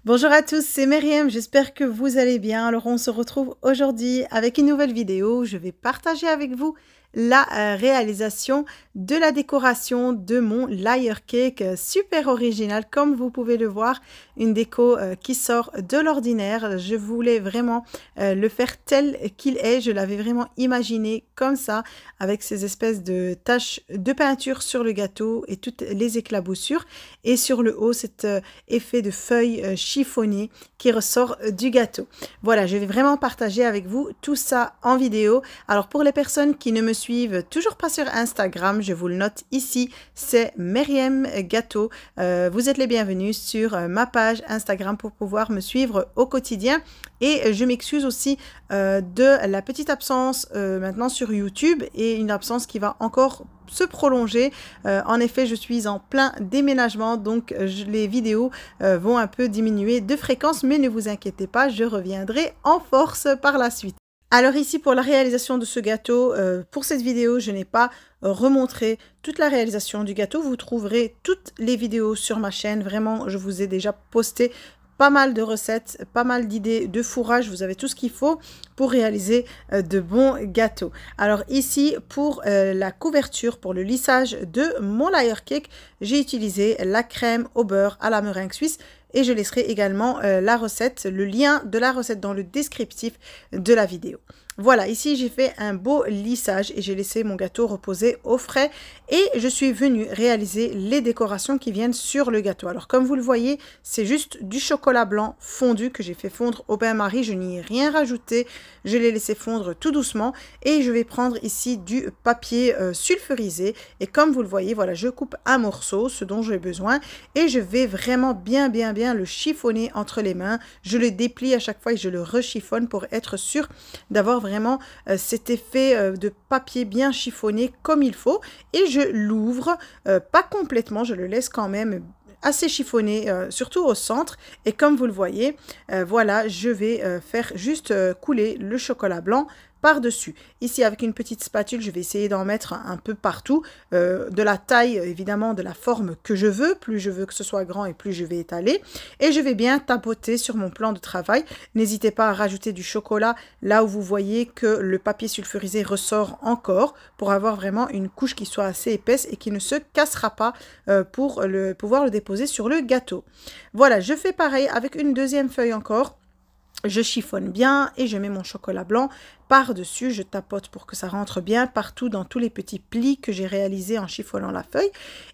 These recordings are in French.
Bonjour à tous, c'est Myriam, j'espère que vous allez bien. Alors on se retrouve aujourd'hui avec une nouvelle vidéo. Je vais partager avec vous la réalisation de la décoration de mon layer cake, super original comme vous pouvez le voir, une déco qui sort de l'ordinaire. Je voulais vraiment le faire tel qu'il est, je l'avais vraiment imaginé comme ça, avec ces espèces de taches de peinture sur le gâteau et toutes les éclaboussures, et sur le haut cet effet de feuilles chiffonnées qui ressort du gâteau. Voilà, je vais vraiment partager avec vous tout ça en vidéo. Alors pour les personnes qui ne me suivent toujours pas sur Instagram, je vous le note ici, c'est Myriam Gâteau. Vous êtes les bienvenus sur ma page Instagram pour pouvoir me suivre au quotidien. Et je m'excuse aussi de la petite absence maintenant sur YouTube, et une absence qui va encore se prolonger. En effet, je suis en plein déménagement, donc les vidéos vont un peu diminuer de fréquence, mais ne vous inquiétez pas, je reviendrai en force par la suite. Alors ici, pour la réalisation de ce gâteau, pour cette vidéo, je n'ai pas remontré toute la réalisation du gâteau. Vous trouverez toutes les vidéos sur ma chaîne. Vraiment, je vous ai déjà posté pas mal de recettes, pas mal d'idées de fourrage. Vous avez tout ce qu'il faut pour réaliser de bons gâteaux. Alors ici, pour la couverture, pour le lissage de mon layer cake, j'ai utilisé la crème au beurre à la meringue suisse. Et je laisserai également la recette, le lien de la recette dans le descriptif de la vidéo. Voilà, ici j'ai fait un beau lissage et j'ai laissé mon gâteau reposer au frais, et je suis venue réaliser les décorations qui viennent sur le gâteau. Alors comme vous le voyez, c'est juste du chocolat blanc fondu que j'ai fait fondre au bain-marie, je n'y ai rien rajouté, je l'ai laissé fondre tout doucement, et je vais prendre ici du papier sulfurisé, et comme vous le voyez, voilà, je coupe un morceau, ce dont j'ai besoin, et je vais vraiment bien le chiffonner entre les mains. Je le déplie à chaque fois et je le rechiffonne pour être sûr d'avoir vraiment cet effet de papier bien chiffonné comme il faut, et je l'ouvre pas complètement, je le laisse quand même assez chiffonné, surtout au centre, et comme vous le voyez, voilà, je vais faire juste couler le chocolat blanc par-dessus. Ici, avec une petite spatule, je vais essayer d'en mettre un peu partout, de la taille, évidemment, de la forme que je veux. Plus je veux que ce soit grand et plus je vais étaler. Et je vais bien tapoter sur mon plan de travail. N'hésitez pas à rajouter du chocolat là où vous voyez que le papier sulfurisé ressort encore, pour avoir vraiment une couche qui soit assez épaisse et qui ne se cassera pas pour pouvoir le déposer sur le gâteau. Voilà, je fais pareil avec une deuxième feuille encore. Je chiffonne bien et je mets mon chocolat blanc par-dessus, je tapote pour que ça rentre bien partout dans tous les petits plis que j'ai réalisés en chiffonnant la feuille.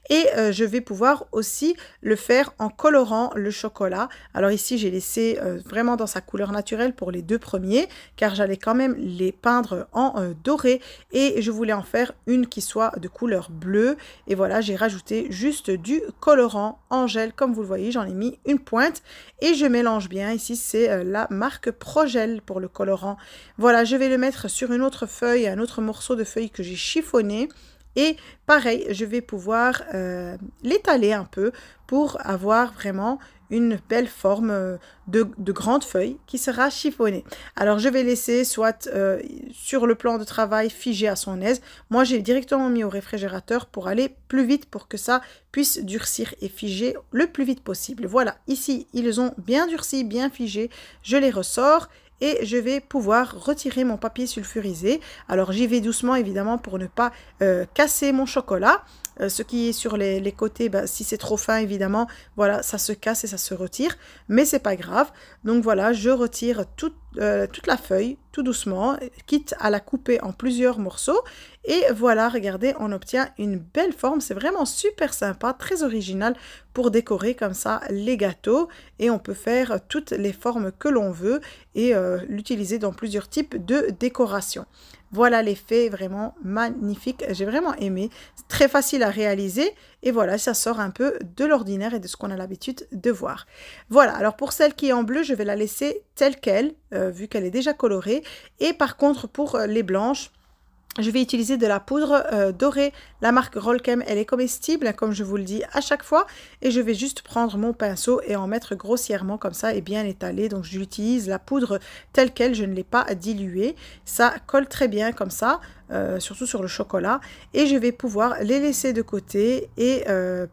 Et je vais pouvoir aussi le faire en colorant le chocolat. Alors ici, j'ai laissé vraiment dans sa couleur naturelle pour les deux premiers, car j'allais quand même les peindre en doré, et je voulais en faire une qui soit de couleur bleue. Et voilà, j'ai rajouté juste du colorant en gel, comme vous le voyez, j'en ai mis une pointe, et je mélange bien. Ici, c'est la marque Progel pour le colorant. Voilà, je vais le mettre sur une autre feuille, un autre morceau de feuille que j'ai chiffonné, et pareil, je vais pouvoir l'étaler un peu pour avoir vraiment une belle forme de grande feuille qui sera chiffonnée. Alors je vais laisser soit sur le plan de travail figé à son aise. Moi j'ai directement mis au réfrigérateur pour aller plus vite, pour que ça puisse durcir et figer le plus vite possible. Voilà, ici ils ont bien durci, bien figé, je les ressors. Et je vais pouvoir retirer mon papier sulfurisé. Alors j'y vais doucement évidemment pour ne pas casser mon chocolat. Ce qui est sur les côtés, bah, si c'est trop fin évidemment, voilà, ça se casse et ça se retire. Mais c'est pas grave. Donc voilà, je retire toute la feuille tout doucement, quitte à la couper en plusieurs morceaux. Et voilà, regardez, on obtient une belle forme. C'est vraiment super sympa, très original pour décorer comme ça les gâteaux. Et on peut faire toutes les formes que l'on veut et l'utiliser dans plusieurs types de décoration. Voilà l'effet vraiment magnifique, j'ai vraiment aimé, c'est très facile à réaliser, et voilà, ça sort un peu de l'ordinaire et de ce qu'on a l'habitude de voir. Voilà, alors pour celle qui est en bleu, je vais la laisser telle qu'elle, vu qu'elle est déjà colorée, et par contre pour les blanches, je vais utiliser de la poudre dorée, la marque Rollchem, elle est comestible, comme je vous le dis à chaque fois, et je vais juste prendre mon pinceau et en mettre grossièrement comme ça et bien étaler. Donc j'utilise la poudre telle qu'elle, je ne l'ai pas diluée, ça colle très bien comme ça. surtout sur le chocolat. Et je vais pouvoir les laisser de côté et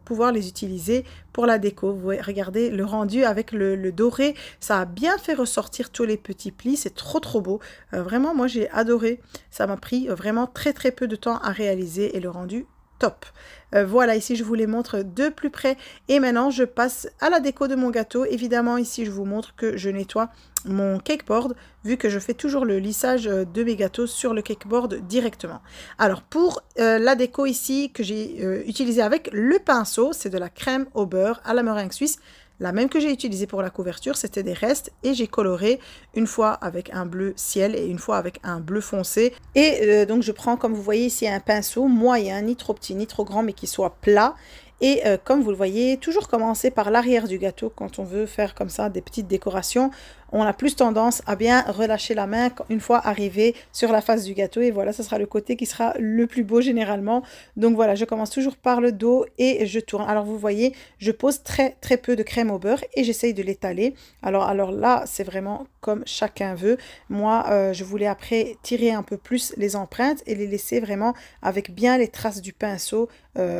pouvoir les utiliser pour la déco. Vous voyez, regardez le rendu avec le doré, ça a bien fait ressortir tous les petits plis, c'est trop beau. Vraiment, moi j'ai adoré. Ça m'a pris vraiment très peu de temps à réaliser et le rendu top. Voilà, ici je vous les montre de plus près et maintenant je passe à la déco de mon gâteau. Évidemment, ici je vous montre que je nettoie mon cakeboard vu que je fais toujours le lissage de mes gâteaux sur le cakeboard directement. Alors pour la déco ici que j'ai utilisé avec le pinceau, c'est de la crème au beurre à la meringue suisse. La même que j'ai utilisée pour la couverture, c'était des restes et j'ai coloré une fois avec un bleu ciel et une fois avec un bleu foncé. Et donc je prends, comme vous voyez ici, un pinceau moyen, ni trop petit ni trop grand, mais qui soit plat. Et comme vous le voyez, toujours commencer par l'arrière du gâteau quand on veut faire comme ça des petites décorations. On a plus tendance à bien relâcher la main une fois arrivé sur la face du gâteau. Et voilà, ce sera le côté qui sera le plus beau généralement. Donc voilà, je commence toujours par le dos et je tourne. Alors vous voyez, je pose très peu de crème au beurre et j'essaye de l'étaler. Alors là, c'est vraiment comme chacun veut. Moi, je voulais après tirer un peu plus les empreintes et les laisser vraiment avec bien les traces du pinceau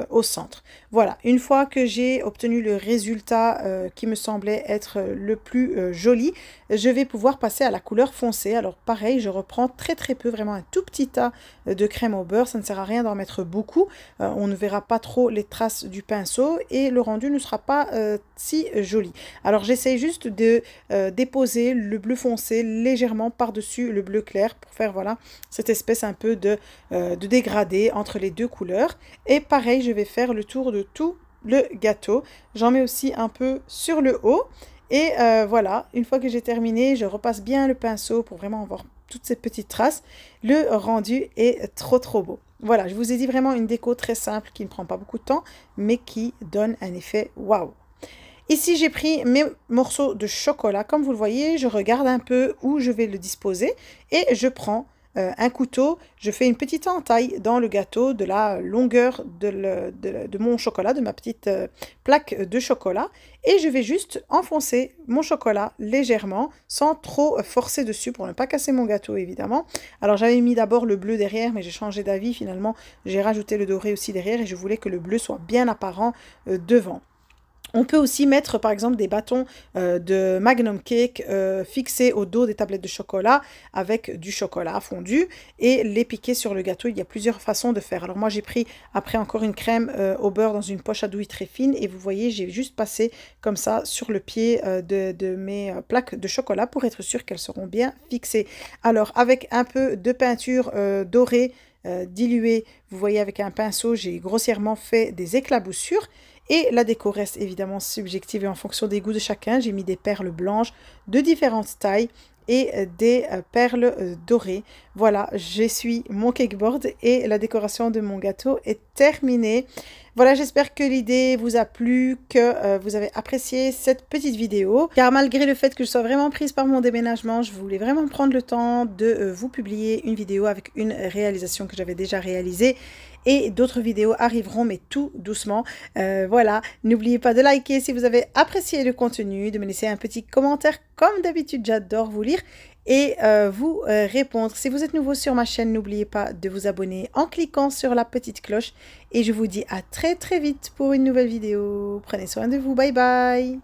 au centre. Voilà, une fois que j'ai obtenu le résultat qui me semblait être le plus joli, je vais pouvoir passer à la couleur foncée. Alors pareil, je reprends très peu, vraiment un tout petit tas de crème au beurre. Ça ne sert à rien d'en mettre beaucoup. On ne verra pas trop les traces du pinceau et le rendu ne sera pas si joli. Alors j'essaye juste de déposer le bleu foncé légèrement par-dessus le bleu clair pour faire voilà cette espèce un peu de dégradé entre les deux couleurs. Et pareil, je vais faire le tour de tout le gâteau. J'en mets aussi un peu sur le haut. Et voilà, une fois que j'ai terminé, je repasse bien le pinceau pour vraiment avoir toutes ces petites traces. Le rendu est trop beau. Voilà, je vous ai dit vraiment une déco très simple qui ne prend pas beaucoup de temps, mais qui donne un effet waouh. Ici, j'ai pris mes morceaux de chocolat. Comme vous le voyez, je regarde un peu où je vais le disposer et je prends un couteau, je fais une petite entaille dans le gâteau de la longueur de mon chocolat, de ma petite plaque de chocolat, et je vais juste enfoncer mon chocolat légèrement, sans trop forcer dessus pour ne pas casser mon gâteau évidemment. Alors j'avais mis d'abord le bleu derrière, mais j'ai changé d'avis finalement, j'ai rajouté le doré aussi derrière et je voulais que le bleu soit bien apparent devant. On peut aussi mettre par exemple des bâtons de Magnum Cake fixés au dos des tablettes de chocolat avec du chocolat fondu et les piquer sur le gâteau. Il y a plusieurs façons de faire. Alors moi j'ai pris après encore une crème au beurre dans une poche à douille très fine et vous voyez j'ai juste passé comme ça sur le pied de mes plaques de chocolat pour être sûr qu'elles seront bien fixées. Alors avec un peu de peinture dorée diluée, vous voyez avec un pinceau j'ai grossièrement fait des éclaboussures. Et la déco reste évidemment subjective et en fonction des goûts de chacun. J'ai mis des perles blanches de différentes tailles et des perles dorées. Voilà, j'essuie mon cakeboard et la décoration de mon gâteau est terminée. Voilà, j'espère que l'idée vous a plu, que vous avez apprécié cette petite vidéo. Car malgré le fait que je sois vraiment prise par mon déménagement, je voulais vraiment prendre le temps de vous publier une vidéo avec une réalisation que j'avais déjà réalisée. Et d'autres vidéos arriveront, mais tout doucement. Voilà, n'oubliez pas de liker si vous avez apprécié le contenu, de me laisser un petit commentaire comme d'habitude, j'adore vous lire et vous répondre. Si vous êtes nouveau sur ma chaîne, n'oubliez pas de vous abonner en cliquant sur la petite cloche. Et je vous dis à très vite pour une nouvelle vidéo. Prenez soin de vous, bye bye.